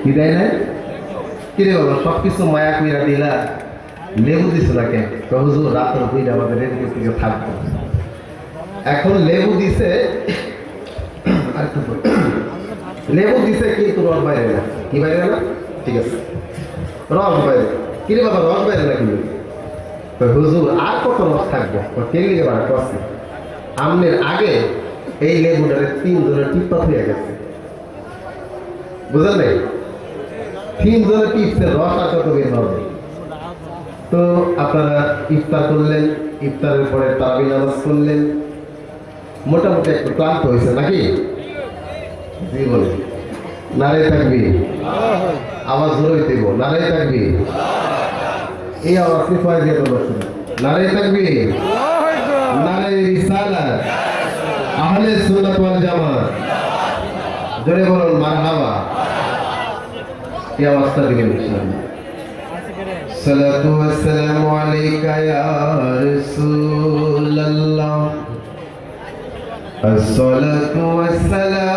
কি দেয় না? কি রে বাবা সব কিছু মায়া কইরা দিলা, লেবু দিছ না কেন? হুজুর রাতের বইটা আমাদের রেডিও থেকে থাকবো। এখন লেবু দিছে, আর কি লেবু দিছে কিন্তু রস বাইরে না। কি বাইরে না? ঠিক আছে, রস বাইরে। কি রে বাবা রস বাইরে না কিন্তু? হুজুর আর কত রস থাকবে? কে লিখে বাড়া করছে? আমনের আগে এই লেবুটারে 3 জনের টিপ্পা হয়ে গেছে, বুঝলেন নাই? 3 জনের টিপসের রস আর কত বের হবে? তো আপনারা ইফতার করলেন, ইফতারের পরে তারাবি নামাজ করলেন, মোটামুটি একটু ক্লান্ত হয়েছে নাকি? জি বলে নারে থাকবি, আওয়াজ জোরে দেব, নারে থাকবি। এই আওয়াজ কি ফয় দিয়ে বলছো? নারে থাকবি, নারে রিসালাত, আহলে সুন্নাত ওয়াল জামাত, জোরে বলুন মারহাবা। এই আওয়াজটা দিবেন ইনশাআল্লাহ। সালাতু ওয়াসসালামু আলাইকা ইয়া রাসূলুল্লাহ, আসসালাতু ওয়াসসালামু